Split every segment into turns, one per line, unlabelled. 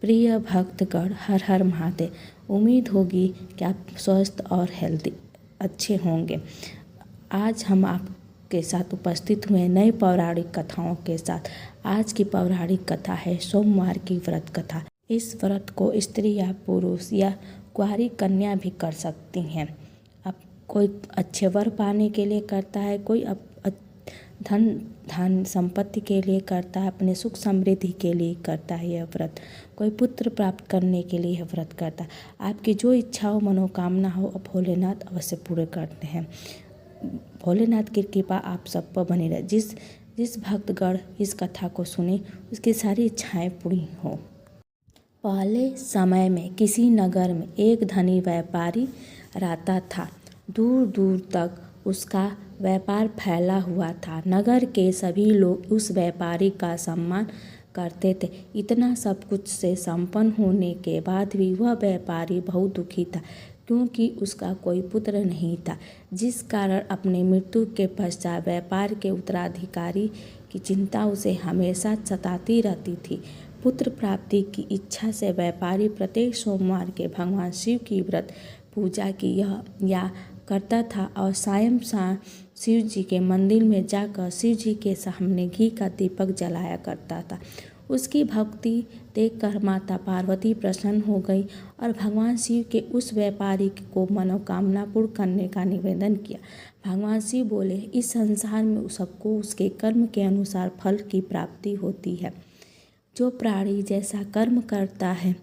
प्रिय भक्तगण, हर हर महादेव। उम्मीद होगी कि आप स्वस्थ और हेल्दी अच्छे होंगे। आज हम आपके साथ उपस्थित हुए नई पौराणिक कथाओं के साथ। आज की पौराणिक कथा है सोमवार की व्रत कथा। इस व्रत को स्त्री या पुरुष या कुंवारी कन्या भी कर सकती हैं। अब कोई अच्छे वर पाने के लिए करता है, कोई धन संपत्ति के लिए करता है, अपने सुख समृद्धि के लिए करता है यह व्रत। कोई पुत्र प्राप्त करने के लिए यह व्रत करता है। आपकी जो इच्छा हो, मनोकामना हो, भोलेनाथ अवश्य पूरे करते हैं। भोलेनाथ की कृपा आप सब पर बनी रहे। जिस भक्तगण इस कथा को सुने उसकी सारी इच्छाएं पूरी हो। पहले समय में किसी नगर में एक धनी व्यापारी रहता था। दूर दूर तक उसका व्यापार फैला हुआ था। नगर के सभी लोग उस व्यापारी का सम्मान करते थे। इतना सब कुछ से संपन्न होने के बाद भी वह व्यापारी बहुत दुखी था, क्योंकि उसका कोई पुत्र नहीं था, जिस कारण अपने मृत्यु के पश्चात व्यापार के उत्तराधिकारी की चिंता उसे हमेशा सताती रहती थी। पुत्र प्राप्ति की इच्छा से व्यापारी प्रत्येक सोमवार के भगवान शिव की व्रत पूजा की या करता था और सायं शिव जी के मंदिर में जाकर शिव जी के सामने घी का दीपक जलाया करता था। उसकी भक्ति देखकर माता पार्वती प्रसन्न हो गई और भगवान शिव के उस व्यापारी को मनोकामना पूर्ण करने का निवेदन किया। भगवान शिव बोले, इस संसार में सबको उसके कर्म के अनुसार फल की प्राप्ति होती है। जो प्राणी जैसा कर्म करता है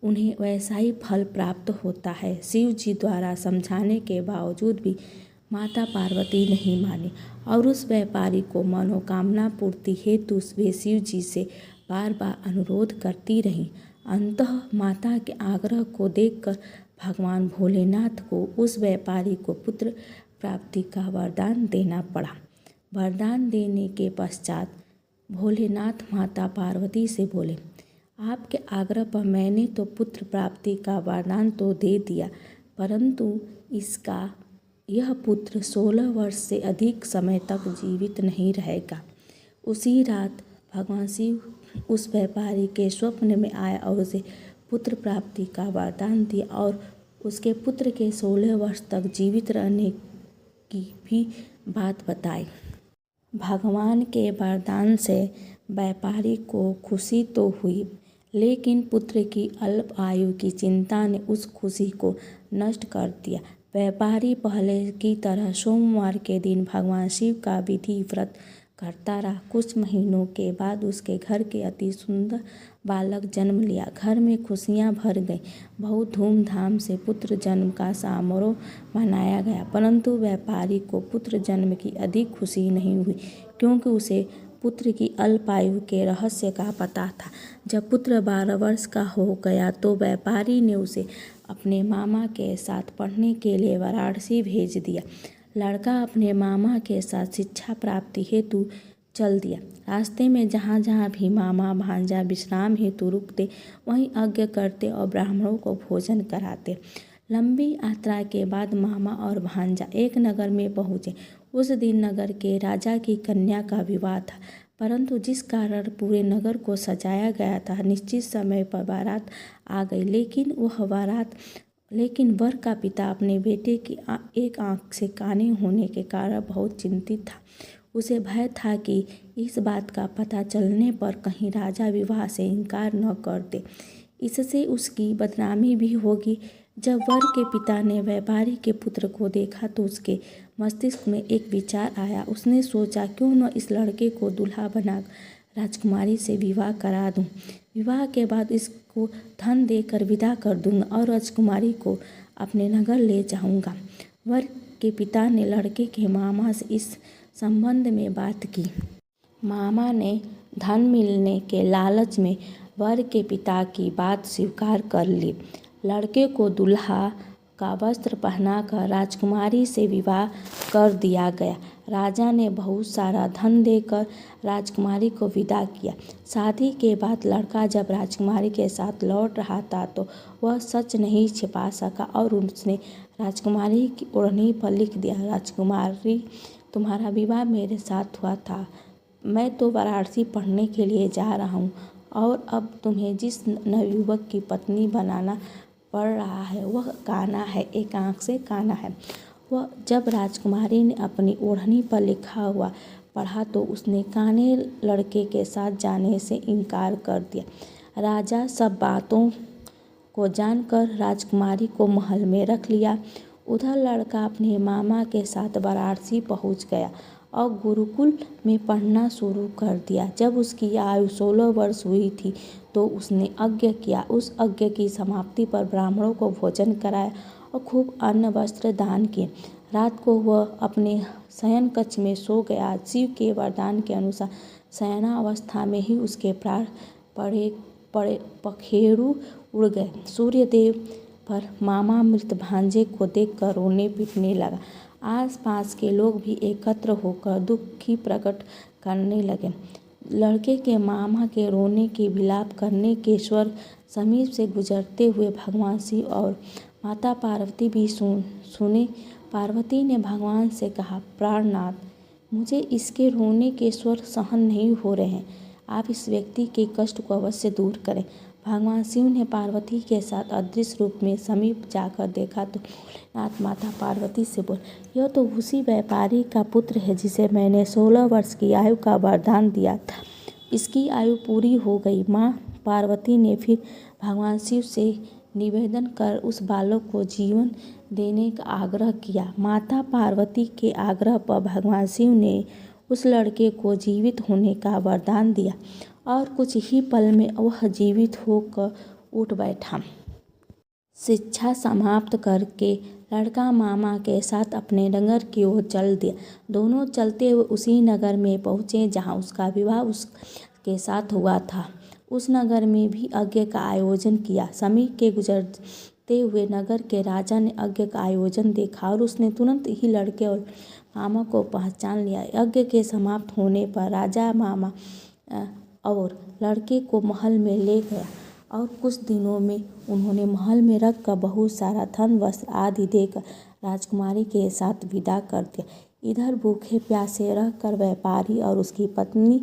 उन्हें वैसा ही फल प्राप्त होता है। शिव जी द्वारा समझाने के बावजूद भी माता पार्वती नहीं मानी और उस व्यापारी को मनोकामना पूर्ति हेतु वे शिव जी से बार बार अनुरोध करती रहीं। अंततः माता के आग्रह को देखकर भगवान भोलेनाथ को उस व्यापारी को पुत्र प्राप्ति का वरदान देना पड़ा। वरदान देने के पश्चात भोलेनाथ माता पार्वती से बोले, आपके आग्रह पर मैंने तो पुत्र प्राप्ति का वरदान तो दे दिया, परंतु यह पुत्र 16 वर्ष से अधिक समय तक जीवित नहीं रहेगा। उसी रात भगवान शिव उस व्यापारी के स्वप्न में आया और उसे पुत्र प्राप्ति का वरदान दिया और उसके पुत्र के 16 वर्ष तक जीवित रहने की भी बात बताई। भगवान के वरदान से व्यापारी को खुशी तो हुई, लेकिन पुत्र की अल्प आयु की चिंता ने उस खुशी को नष्ट कर दिया। व्यापारी पहले की तरह सोमवार के दिन भगवान शिव का विधि व्रत करता रहा। कुछ महीनों के बाद उसके घर के अति सुंदर बालक जन्म लिया। घर में खुशियां भर गईं। बहुत धूमधाम से पुत्र जन्म का समारोह मनाया गया, परंतु व्यापारी को पुत्र जन्म की अधिक खुशी नहीं हुई, क्योंकि उसे पुत्र की अल्पायु के रहस्य का पता था। जब पुत्र 12 वर्ष का हो गया तो व्यापारी ने उसे अपने मामा के साथ पढ़ने के लिए वाराणसी भेज दिया। लड़का अपने मामा के साथ शिक्षा प्राप्ति हेतु चल दिया। रास्ते में जहाँ जहाँ भी मामा भांजा विश्राम हेतु रुकते, वहीं यज्ञ करते और ब्राह्मणों को भोजन कराते। लंबी यात्रा के बाद मामा और भांजा एक नगर में पहुँचे। उस दिन नगर के राजा की कन्या का विवाह था, परंतु जिस कारण पूरे नगर को सजाया गया था, निश्चित समय पर बारात आ गई। लेकिन वर का पिता अपने बेटे की एक आंख से काने होने के कारण बहुत चिंतित था। उसे भय था कि इस बात का पता चलने पर कहीं राजा विवाह से इनकार न कर दे, इससे उसकी बदनामी भी होगी। जब वर के पिता ने व्यापारी के पुत्र को देखा तो उसके मस्तिष्क में एक विचार आया। उसने सोचा, क्यों न इस लड़के को दूल्हा बना राजकुमारी से विवाह करा दूं। विवाह के बाद इसको धन देकर विदा कर दूंगा और राजकुमारी को अपने नगर ले जाऊंगा। वर के पिता ने लड़के के मामा से इस संबंध में बात की। मामा ने धन मिलने के लालच में वर के पिता की बात स्वीकार कर ली। लड़के को दूल्हा का वस्त्र पहनाकर राजकुमारी से विवाह कर दिया गया। राजा ने बहुत सारा धन देकर राजकुमारी को विदा किया। शादी के बाद लड़का जब राजकुमारी के साथ लौट रहा था तो वह सच नहीं छिपा सका और उसने राजकुमारी की ओढ़नी पर लिख दिया, राजकुमारी, तुम्हारा विवाह मेरे साथ हुआ था। मैं तो वाराणसी पढ़ने के लिए जा रहा हूँ और अब तुम्हें जिस नवयुवक की पत्नी बनाना पड़ रहा है वह कान्हा है, एक आँख से कान्हा है। वह जब राजकुमारी ने अपनी ओढ़नी पर लिखा हुआ पढ़ा तो उसने काने लड़के के साथ जाने से इनकार कर दिया। राजा सब बातों को जानकर राजकुमारी को महल में रख लिया। उधर लड़का अपने मामा के साथ वाराणसी पहुंच गया और गुरुकुल में पढ़ना शुरू कर दिया। जब उसकी आयु 16 वर्ष हुई थी तो उसने यज्ञ किया। उस यज्ञ की समाप्ति पर ब्राह्मणों को भोजन कराया और खूब अन्न वस्त्र दान किए। रात को वह अपने शयन कक्ष में सो गया। शिव के वरदान के अनुसार शयनावस्था में ही उसके प्राण पखेरु उड़ गए। सूर्यदेव पर मामा मृत भांजे को देखकर रोने पीटने लगा। आसपास के लोग भी एकत्र होकर दुखी प्रकट करने लगे। लड़के के मामा के रोने के विलाप करने के स्वर समीप से गुजरते हुए भगवान शिव और माता पार्वती भी सुने। पार्वती ने भगवान से कहा, प्राणनाथ, मुझे इसके रोने के स्वर सहन नहीं हो रहे हैं। आप इस व्यक्ति के कष्ट को अवश्य दूर करें। भगवान शिव ने पार्वती के साथ अदृश्य रूप में समीप जाकर देखा तो भोलेनाथ माता पार्वती से बोले, यह तो उसी व्यापारी का पुत्र है जिसे मैंने 16 वर्ष की आयु का वरदान दिया था। इसकी आयु पूरी हो गई। माँ पार्वती ने फिर भगवान शिव से निवेदन कर उस बालक को जीवन देने का आग्रह किया। माता पार्वती के आग्रह पर भगवान शिव ने उस लड़के को जीवित होने का वरदान दिया और कुछ ही पल में वह जीवित होकर उठ बैठा। शिक्षा समाप्त करके लड़का मामा के साथ अपने नगर की ओर चल दिया। दोनों चलते हुए उसी नगर में पहुँचे जहाँ उसका विवाह उसके साथ हुआ था। उस नगर में भी यज्ञ का आयोजन किया। समय के गुजरते हुए नगर के राजा ने यज्ञ का आयोजन देखा और उसने तुरंत ही लड़के और मामा को पहचान लिया। यज्ञ के समाप्त होने पर राजा मामा और लड़के को महल में ले गया और कुछ दिनों में उन्होंने महल में रख कर बहुत सारा धन वस्त्र आदि देकर राजकुमारी के साथ विदा कर दिया। इधर भूखे प्यासे रहकर व्यापारी और उसकी पत्नी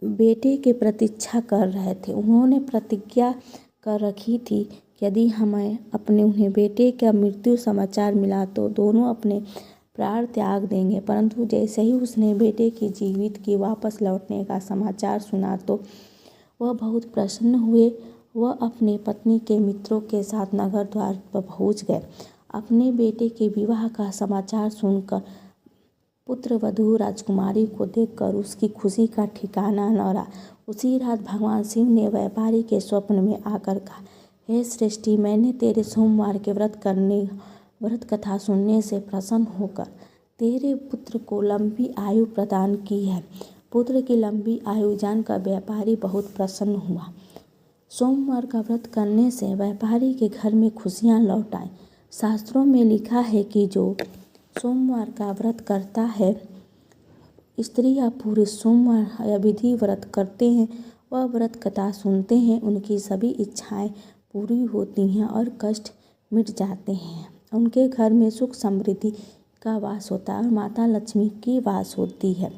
बेटे की प्रतीक्षा कर रहे थे। उन्होंने प्रतिज्ञा कर रखी थी कि यदि हमें उन्हें बेटे का मृत्यु समाचार मिला तो दोनों अपने प्राण त्याग देंगे। परंतु जैसे ही उसने बेटे की जीवित की वापस लौटने का समाचार सुना तो वह बहुत प्रसन्न हुए। वह अपने पत्नी के मित्रों के साथ नगर द्वार पर पहुँच गए। अपने बेटे के विवाह का समाचार सुनकर पुत्रवधू राजकुमारी को देखकर उसकी खुशी का ठिकाना न रहा। उसी रात भगवान शिव ने व्यापारी के स्वप्न में आकर कहा, हे श्रेष्ठी, मैंने तेरे सोमवार के व्रत कथा सुनने से प्रसन्न होकर तेरे पुत्र को लंबी आयु प्रदान की है। पुत्र की लंबी आयु जानकर व्यापारी बहुत प्रसन्न हुआ। सोमवार का व्रत करने से व्यापारी के घर में खुशियाँ लौट आईं। शास्त्रों में लिखा है कि जो सोमवार का व्रत करता है, स्त्री या पुरुष सोमवार या विधि व्रत करते हैं, वह व्रत कथा सुनते हैं, उनकी सभी इच्छाएं पूरी होती हैं और कष्ट मिट जाते हैं। उनके घर में सुख समृद्धि का वास होता है और माता लक्ष्मी की वास होती है।